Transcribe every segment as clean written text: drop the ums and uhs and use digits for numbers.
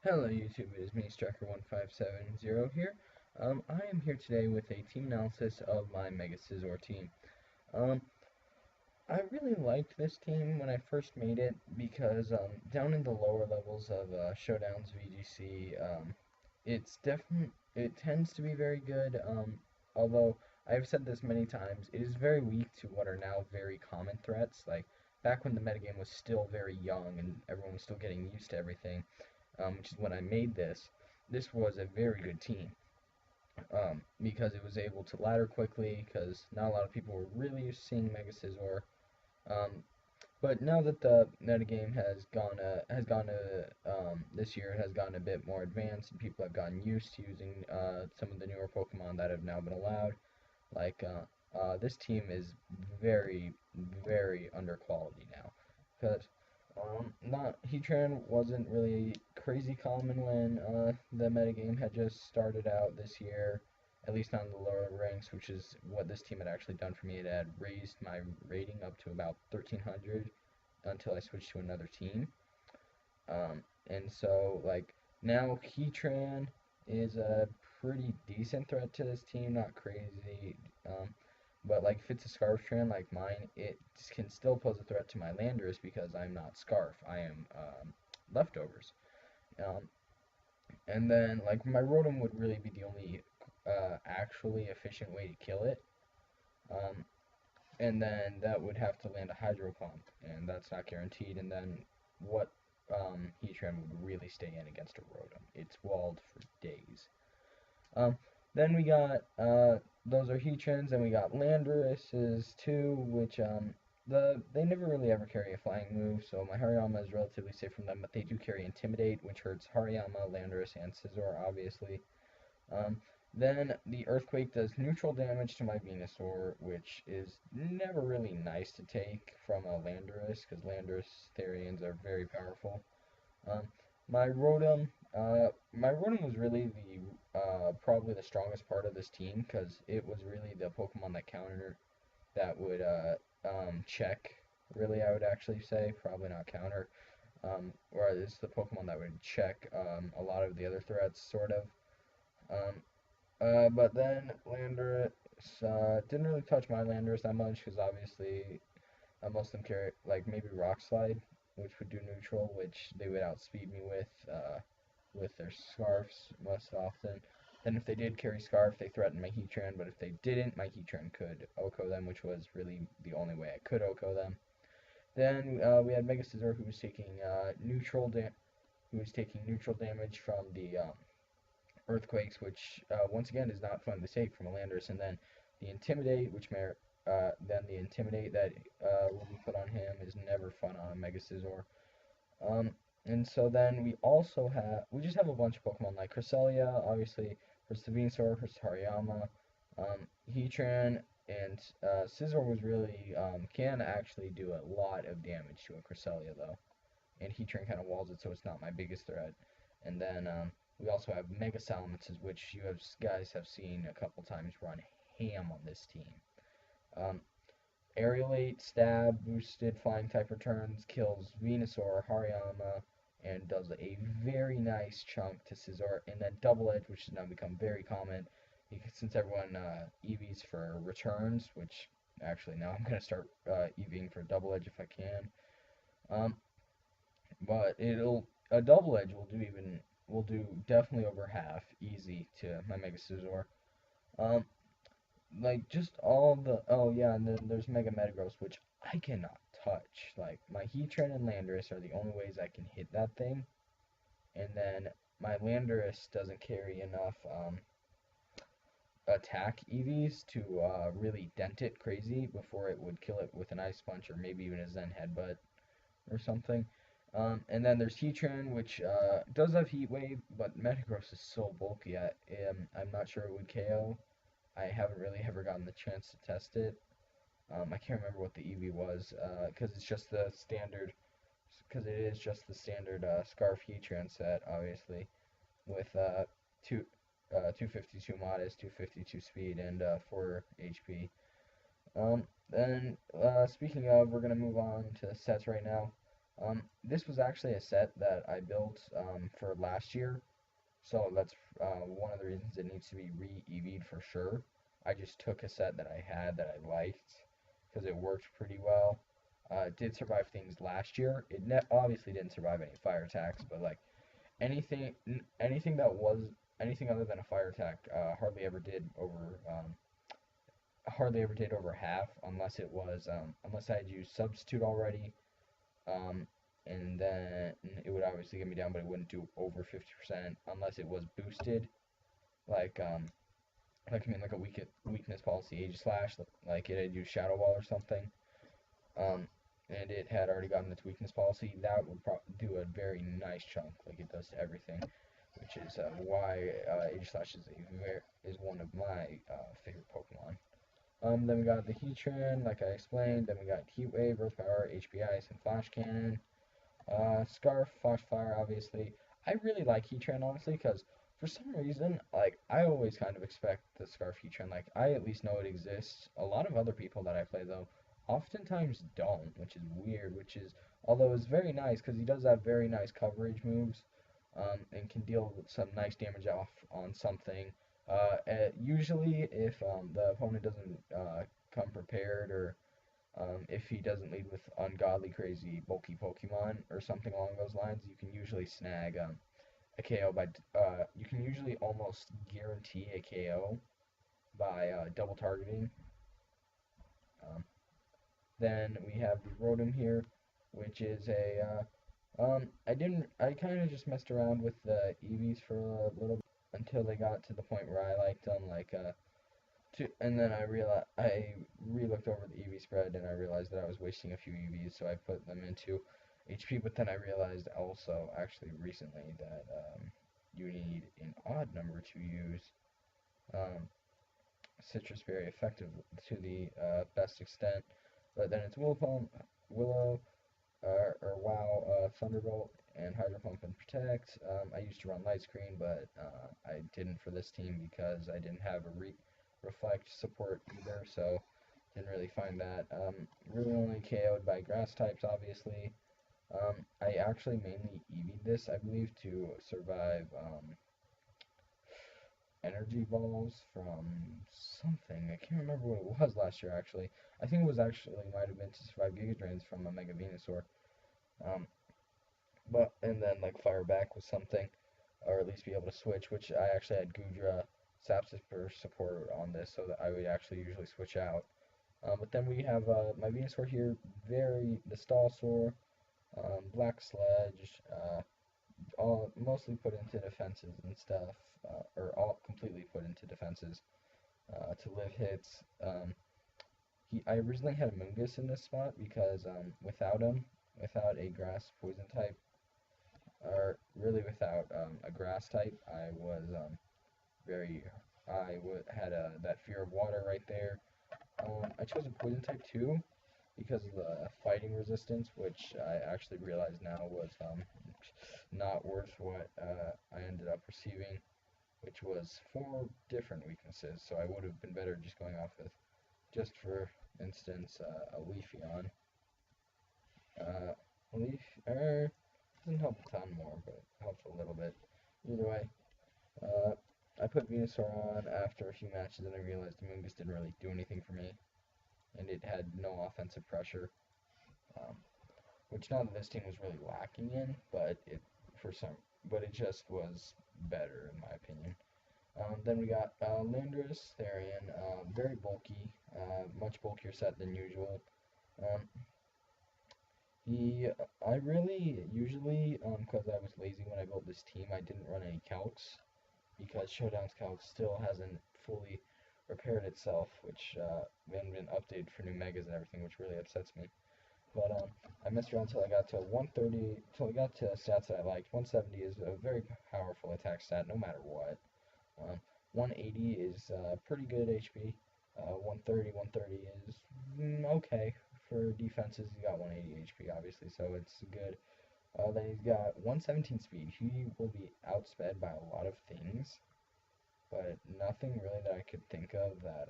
Hello YouTube, it is me, Striker1570 here. I am here today with a team analysis of my Mega Scizor team. Um, I really liked this team when I first made it because down in the lower levels of Showdown's VGC, it tends to be very good. Although I've said this many times, it is very weak to what are now very common threats. Like back when the metagame was still very young and everyone was still getting used to everything, which is when I made this. This was a very good team because it was able to ladder quickly. Because not a lot of people were really used to seeing Mega Scizor. Um, but now that the metagame has gone this year, it has gotten a bit more advanced, and people have gotten used to using some of the newer Pokemon that have now been allowed. Like this team is very, very under quality now, because not Heatran wasn't really crazy common when the metagame had just started out this year, at least on the lower ranks, which is what this team had actually done for me. It had raised my rating up to about 1300 until I switched to another team. And so, like, now Heatran is a pretty decent threat to this team, not crazy. But, like, if it's a Scarf Tran like mine, it can still pose a threat to my Landers because I'm not Scarf. I am Leftovers. Um, and then, like, my Rotom would really be the only actually efficient way to kill it. Um, and then that would have to land a Hydro Pump, and that's not guaranteed. And then what Heatran would really stay in against a Rotom? It's walled for days. Um, then we got those are Heatrans, and we got Landorus's too, which they never really ever carry a flying move, so my Hariyama is relatively safe from them, but they do carry Intimidate, which hurts Hariyama, Landorus, and Scizor, obviously. Um, then the Earthquake does neutral damage to my Venusaur, which is never really nice to take from a Landorus, because Landorus Therians are very powerful. Um, my Rotom, my Rotom was really the probably the strongest part of this team, because it was really the Pokemon that would check. Really, I would actually say probably not counter. Or it's the Pokemon that would check a lot of the other threats, sort of. Um, but then Landorus didn't really touch my Landorus that much because obviously most of them carry like maybe Rock Slide, which would do neutral, which they would outspeed me with their Scarfs most often. Then if they did carry Scarf, they threatened my Heatran, but if they didn't, my Heatran could OHKO them, which was really the only way I could OHKO them. Then we had Mega Scizor, who was taking neutral damage from the Earthquakes, which once again is not fun to take from a Landorus, and then the Intimidate, then the Intimidate that will be put on him is never fun on a Mega Scizor. Um, and so then we just have a bunch of Pokemon like Cresselia, obviously, hurts the Venusaur, hurts Hariyama, Heatran, and Scizor was really can actually do a lot of damage to a Cresselia though, and Heatran kind of walls it, so it's not my biggest threat. And then we also have Mega Salamence, which guys have seen a couple times run ham on this team. Um, Aerial 8, Stab, boosted flying type returns, kills Venusaur, Hariyama, and does a very nice chunk to Scizor. And then Double Edge, which has now become very common since everyone EVs for returns, which actually now I'm going to start EVing for Double Edge if I can. Um, but a Double Edge will do definitely over half easy to my Mega Scizor. Um, like just all the oh yeah, and then there's Mega Metagross, which I cannot touch. Like my Heatran and Landorus are the only ways I can hit that thing, and then my Landorus doesn't carry enough attack EVs to really dent it crazy before it would kill it with an Ice Punch or maybe even a Zen Headbutt or something. And then there's Heatran, which does have Heat Wave, but Metagross is so bulky. I'm not sure it would KO. I haven't really ever gotten the chance to test it. I can't remember what the EV was, because it's just the standard, because it is just the standard Scarf Heatran set, obviously, with two, 252 modest, 252 speed, and 4 HP. Then, speaking of, we're going to move on to sets right now. This was actually a set that I built for last year, so that's one of the reasons it needs to be re-EV'd for sure. I just took a set that I had that I liked because it worked pretty well. It did survive things last year. It obviously didn't survive any fire attacks, but like anything that was anything other than a fire attack hardly ever did over half unless I had used substitute already. Um, and then it would obviously get me down, but it wouldn't do over 50% unless it was boosted, like like a weakness policy age slash, like it had used Shadow Ball or something. Um, and it had already gotten its weakness policy. That would do a very nice chunk, like it does to everything, which is why age slash is one of my favorite Pokemon. Then we got the Heatran, like I explained. Then we got Heat Wave, Earth Power, HP Ice, and Flash Cannon. Scarf, Foxfire, obviously. I really like Heatran, honestly, because for some reason, like, I always kind of expect the Scarf Heatran. Like, I at least know it exists. A lot of other people that I play, though, oftentimes don't, which is weird, although it's very nice, because he does have very nice coverage moves, and can deal some nice damage off on something. Usually, if the opponent doesn't come prepared, or if he doesn't lead with ungodly crazy bulky Pokemon or something along those lines, you can usually snag a KO by you can usually almost guarantee a KO by double targeting. Um, then we have the Rotom here, which is I kind of just messed around with the EVs for a little bit until they got to the point where I liked them, and then I re-looked over the EV spread and I realized that I was wasting a few EVs, so I put them into HP. But then I realized also, actually recently, that you need an odd number to use um, Citrus very effective to the best extent. But then it's Willow, or WoW, Thunderbolt, and Hydro Pump and Protect. I used to run Light Screen, but I didn't for this team because I didn't have a Reflect support either, so didn't really find that. Really only KO'd by grass types, obviously. I actually mainly EV'd this, I believe, to survive energy balls from something. I can't remember what it was last year, actually. I think it was actually might have been to survive Giga Drains from a Mega Venusaur. Um, and then like fire back with something, or at least be able to switch, which I actually had Gudra Sapsipper support on this, so that I would actually usually switch out. But then we have my Venusaur here, the Stallsaur, Black Sledge, all mostly put into defenses and stuff, or all completely put into defenses to live hits. I originally had a Mungus in this spot because without a grass poison type, or really without a grass type, very, had that fear of water right there. I chose a poison type too because of the fighting resistance, which I actually realize now was not worth what I ended up receiving, which was 4 different weaknesses. So I would have been better just going off with, just for instance, a Leafeon. Leaf doesn't help a ton more, but it helps a little bit. Either way, uh, I put Venusaur on after a few matches, and I realized the Mungus didn't really do anything for me, and it had no offensive pressure, um, which not that this team was really lacking in, but but it just was better in my opinion. Then we got Landorus, Therian, very bulky, much bulkier set than usual. Um, he, I really usually, because I was lazy when I built this team, I didn't run any calcs because Showdown's calc still hasn't fully repaired itself, which hasn't been updated for new megas and everything, which really upsets me. But I messed around until I got to 130, until I got to stats that I liked. 170 is a very powerful attack stat, no matter what. 180 is pretty good HP. 130 is okay. For defenses, he's got 180 HP, obviously, so it's good. Then he's got 117 speed. He will be outsped by a lot of things, but nothing really that I could think of that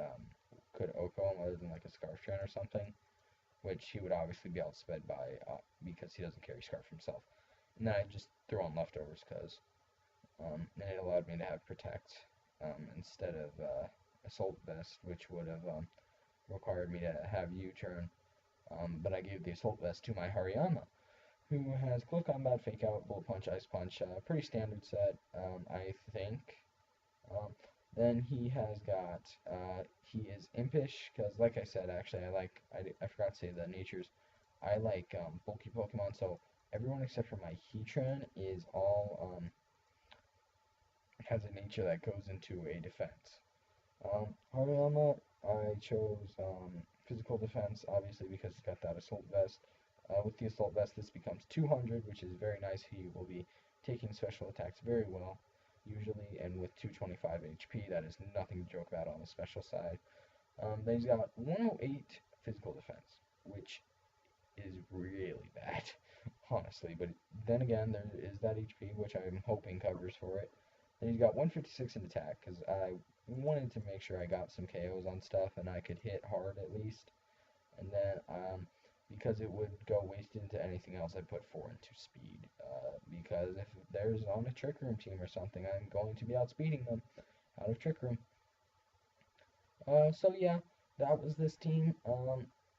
could OHKO him other than like a Scarf Train or something. which he would obviously be outsped by because he doesn't carry Scarf himself. And then I just threw on leftovers because and it allowed me to have Protect instead of Assault Vest, which would have required me to have U-turn. But I gave the Assault Vest to my Hariyama, who has Close Combat, Fake Out, Bullet Punch, Ice Punch, pretty standard set, I think. Um, then he has got, he is Impish, because like I said, actually, I forgot to say the natures. I like bulky Pokemon, so everyone except for my Heatran is all, has a nature that goes into a defense. Hariyama, I chose physical defense, obviously, because he's got that assault vest. With the assault vest, this becomes 200, which is very nice. He will be taking special attacks very well, usually, and with 225 HP, that is nothing to joke about on the special side. Then he's got 108 physical defense, which is really bad, honestly. But then again, there is that HP, which I'm hoping covers for it. Then he's got 156 in attack, because I wanted to make sure I got some KOs on stuff and I could hit hard at least. And then, because it would go wasted into anything else, I put 4 into speed. Because if there's on a Trick Room team or something, I'm going to be outspeeding them out of Trick Room. So yeah, that was this team.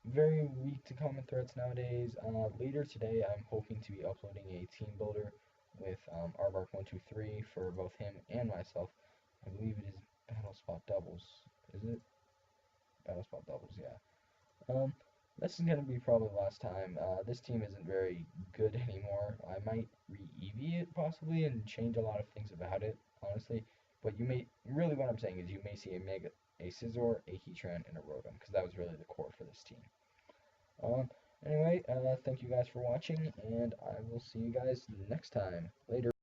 Very weak to common threats nowadays. Later today, I'm hoping to be uploading a team builder with Aardvark123 for both him and myself. I believe it is Battle Spot Doubles. Is it? Battle Spot Doubles, yeah. Um, this is going to be probably the last time. This team isn't very good anymore. I might re-EV it possibly and change a lot of things about it, honestly. But you may, really what I'm saying is you may see a Scizor, a Heatran, and a Rotom, because that was really the core for this team. Um, anyway, thank you guys for watching, and I will see you guys next time. Later.